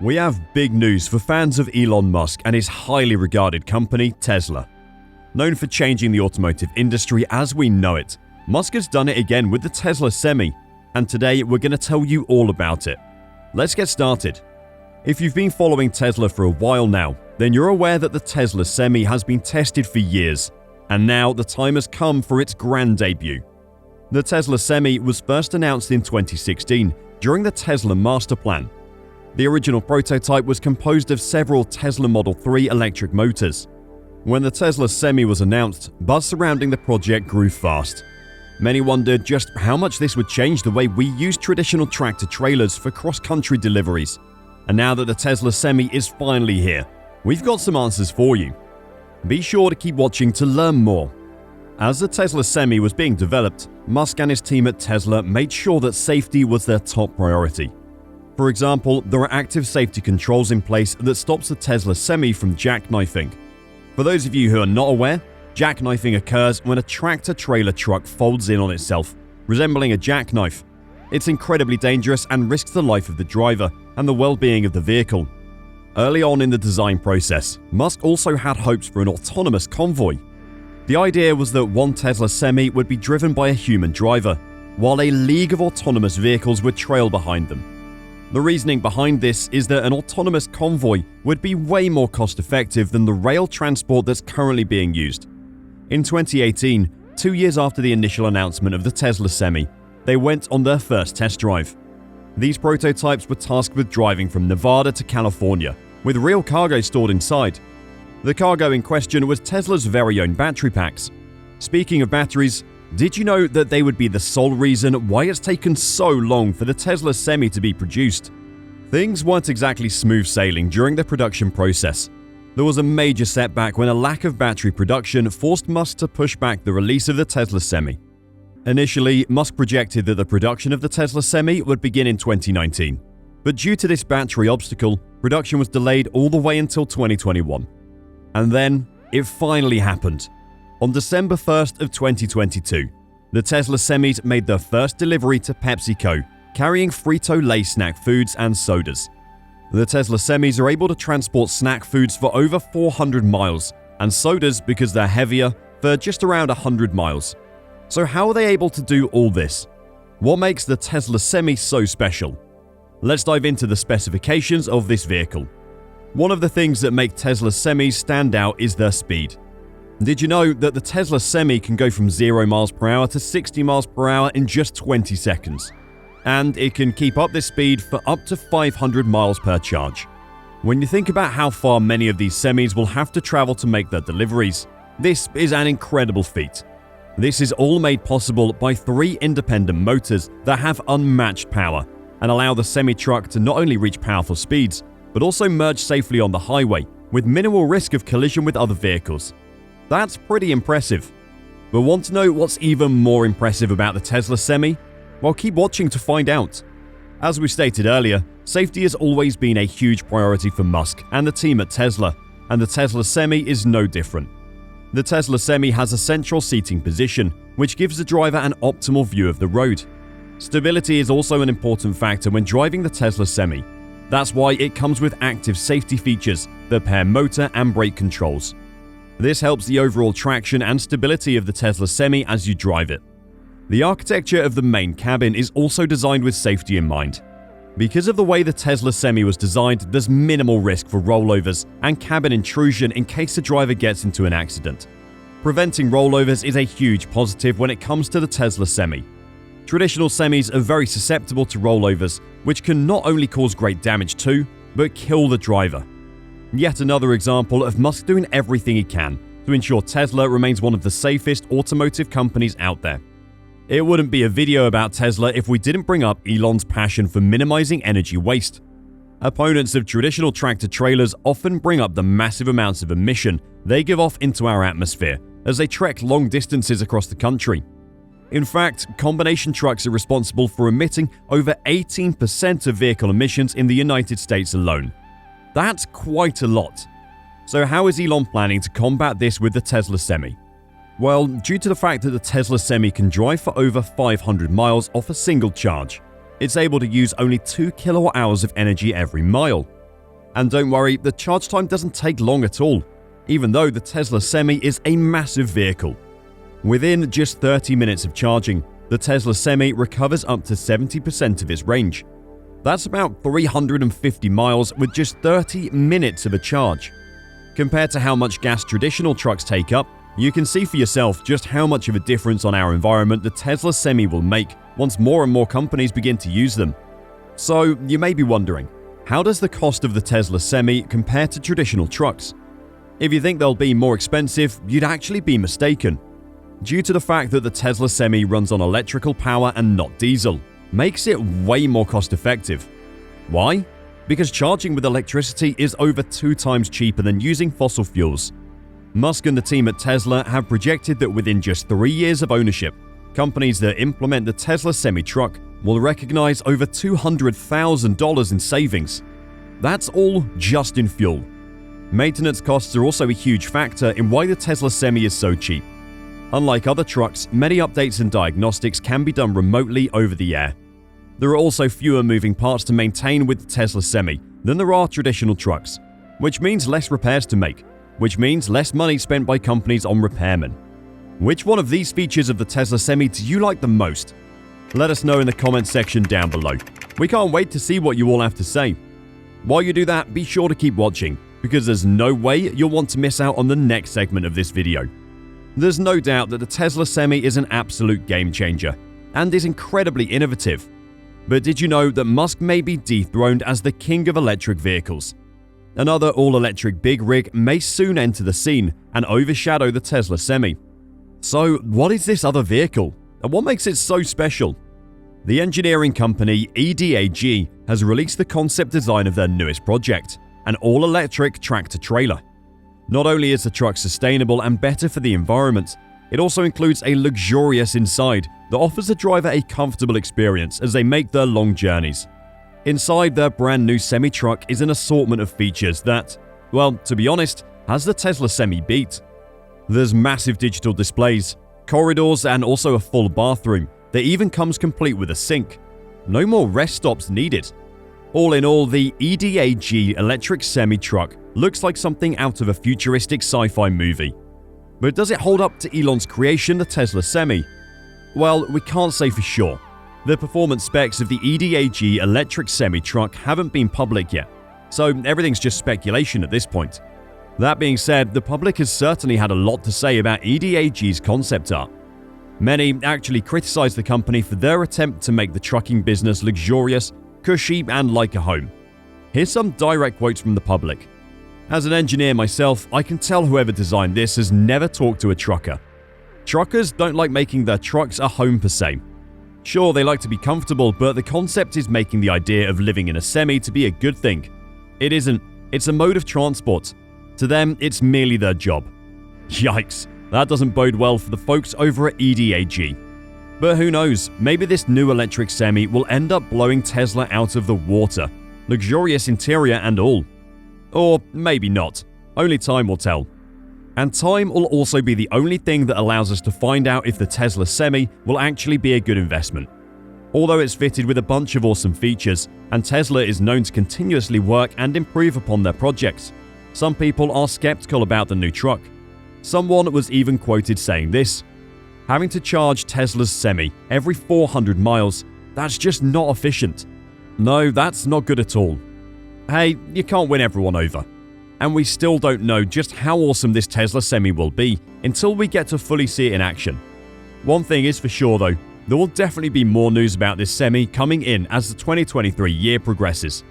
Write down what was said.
We have big news for fans of Elon Musk and his highly regarded company, Tesla. Known for changing the automotive industry as we know it, Musk has done it again with the Tesla Semi, and today we're going to tell you all about it. Let's get started. If you've been following Tesla for a while now, then you're aware that the Tesla Semi has been tested for years, and now the time has come for its grand debut. The Tesla Semi was first announced in 2016 during the Tesla Master Plan. The original prototype was composed of several Tesla Model 3 electric motors. When the Tesla Semi was announced, buzz surrounding the project grew fast. Many wondered just how much this would change the way we use traditional tractor-trailers for cross-country deliveries. And now that the Tesla Semi is finally here, we've got some answers for you. Be sure to keep watching to learn more. As the Tesla Semi was being developed, Musk and his team at Tesla made sure that safety was their top priority. For example, there are active safety controls in place that stops the Tesla Semi from jackknifing. For those of you who are not aware, jackknifing occurs when a tractor-trailer truck folds in on itself, resembling a jackknife. It's incredibly dangerous and risks the life of the driver and the well-being of the vehicle. Early on in the design process, Musk also had hopes for an autonomous convoy. The idea was that one Tesla Semi would be driven by a human driver, while a league of autonomous vehicles would trail behind them. The reasoning behind this is that an autonomous convoy would be way more cost-effective than the rail transport that's currently being used. In 2018, 2 years after the initial announcement of the Tesla Semi, they went on their first test drive. These prototypes were tasked with driving from Nevada to California, with real cargo stored inside. The cargo in question was Tesla's very own battery packs. Speaking of batteries, did you know that they would be the sole reason why it's taken so long for the Tesla Semi to be produced? Things weren't exactly smooth sailing during the production process. There was a major setback when a lack of battery production forced Musk to push back the release of the Tesla Semi. Initially, Musk projected that the production of the Tesla Semi would begin in 2019, but due to this battery obstacle, production was delayed all the way until 2021. And then, it finally happened. On December 1st of 2022, the Tesla Semis made their first delivery to PepsiCo, carrying Frito-Lay snack foods and sodas. The Tesla Semis are able to transport snack foods for over 400 miles, and sodas, because they're heavier, for just around 100 miles. So how are they able to do all this? What makes the Tesla Semi so special? Let's dive into the specifications of this vehicle. One of the things that make Tesla Semis stand out is their speed. Did you know that the Tesla Semi can go from 0 miles per hour to 60 miles per hour in just 20 seconds? And it can keep up this speed for up to 500 miles per charge. When you think about how far many of these Semis will have to travel to make their deliveries, this is an incredible feat. This is all made possible by 3 independent motors that have unmatched power and allow the semi-truck to not only reach powerful speeds, but also merge safely on the highway with minimal risk of collision with other vehicles. That's pretty impressive. But want to know what's even more impressive about the Tesla Semi? Well, keep watching to find out. As we stated earlier, safety has always been a huge priority for Musk and the team at Tesla, and the Tesla Semi is no different. The Tesla Semi has a central seating position, which gives the driver an optimal view of the road. Stability is also an important factor when driving the Tesla Semi. That's why it comes with active safety features that pair motor and brake controls. This helps the overall traction and stability of the Tesla Semi as you drive it. The architecture of the main cabin is also designed with safety in mind. Because of the way the Tesla Semi was designed, there's minimal risk for rollovers and cabin intrusion in case the driver gets into an accident. Preventing rollovers is a huge positive when it comes to the Tesla Semi. Traditional Semis are very susceptible to rollovers, which can not only cause great damage to, but kill the driver. Yet another example of Musk doing everything he can to ensure Tesla remains one of the safest automotive companies out there. It wouldn't be a video about Tesla if we didn't bring up Elon's passion for minimizing energy waste. Opponents of traditional tractor-trailers often bring up the massive amounts of emission they give off into our atmosphere as they trek long distances across the country. In fact, combination trucks are responsible for emitting over 18% of vehicle emissions in the United States alone. That's quite a lot. So how is Elon planning to combat this with the Tesla Semi? Well, due to the fact that the Tesla Semi can drive for over 500 miles off a single charge, it's able to use only 2 kilowatt hours of energy every mile. And don't worry, the charge time doesn't take long at all, even though the Tesla Semi is a massive vehicle. Within just 30 minutes of charging, the Tesla Semi recovers up to 70% of its range. That's about 350 miles with just 30 minutes of a charge. Compared to how much gas traditional trucks take up, you can see for yourself just how much of a difference on our environment the Tesla Semi will make once more and more companies begin to use them. So you may be wondering, how does the cost of the Tesla Semi compare to traditional trucks? If you think they'll be more expensive, you'd actually be mistaken. Due to the fact that the Tesla Semi runs on electrical power and not diesel, makes it way more cost effective. Why? Because charging with electricity is over 2 times cheaper than using fossil fuels. Musk and the team at Tesla have projected that within just 3 years of ownership, companies that implement the Tesla Semi truck will recognize over $200,000 in savings. That's all just in fuel. Maintenance costs are also a huge factor in why the Tesla Semi is so cheap. Unlike other trucks, many updates and diagnostics can be done remotely over the air. There are also fewer moving parts to maintain with the Tesla Semi than there are traditional trucks, which means less repairs to make, which means less money spent by companies on repairmen. Which one of these features of the Tesla Semi do you like the most? Let us know in the comments section down below. We can't wait to see what you all have to say. While you do that, be sure to keep watching, because there's no way you'll want to miss out on the next segment of this video. There's no doubt that the Tesla Semi is an absolute game changer and is incredibly innovative. But did you know that Musk may be dethroned as the king of electric vehicles? Another all-electric big rig may soon enter the scene and overshadow the Tesla Semi. So what is this other vehicle, and what makes it so special? The engineering company EDAG has released the concept design of their newest project, an all-electric tractor-trailer. Not only is the truck sustainable and better for the environment, it also includes a luxurious inside that offers the driver a comfortable experience as they make their long journeys. Inside their brand new semi-truck is an assortment of features that, well, to be honest, has the Tesla Semi beat. There's massive digital displays, corridors, and also a full bathroom that even comes complete with a sink. No more rest stops needed. All in all, the EDAG electric semi-truck looks like something out of a futuristic sci-fi movie. But does it hold up to Elon's creation, the Tesla Semi? Well, we can't say for sure. The performance specs of the EDAG electric semi-truck haven't been public yet, so everything's just speculation at this point. That being said, the public has certainly had a lot to say about EDAG's concept art. Many actually criticize the company for their attempt to make the trucking business luxurious, cushy, and like a home. Here's some direct quotes from the public. As an engineer myself, I can tell whoever designed this has never talked to a trucker. Truckers don't like making their trucks a home per se. Sure, they like to be comfortable, but the concept is making the idea of living in a semi to be a good thing. It isn't. It's a mode of transport. To them, it's merely their job. Yikes, that doesn't bode well for the folks over at EDAG. But who knows, maybe this new electric semi will end up blowing Tesla out of the water, luxurious interior and all. Or maybe not, only time will tell. And time will also be the only thing that allows us to find out if the Tesla Semi will actually be a good investment. Although it's fitted with a bunch of awesome features, and Tesla is known to continuously work and improve upon their projects, some people are skeptical about the new truck. Someone was even quoted saying this: "Having to charge Tesla's Semi every 400 miles, that's just not efficient. No, that's not good at all." Hey, you can't win everyone over. And we still don't know just how awesome this Tesla Semi will be until we get to fully see it in action. One thing is for sure though, there will definitely be more news about this Semi coming in as the 2023 year progresses.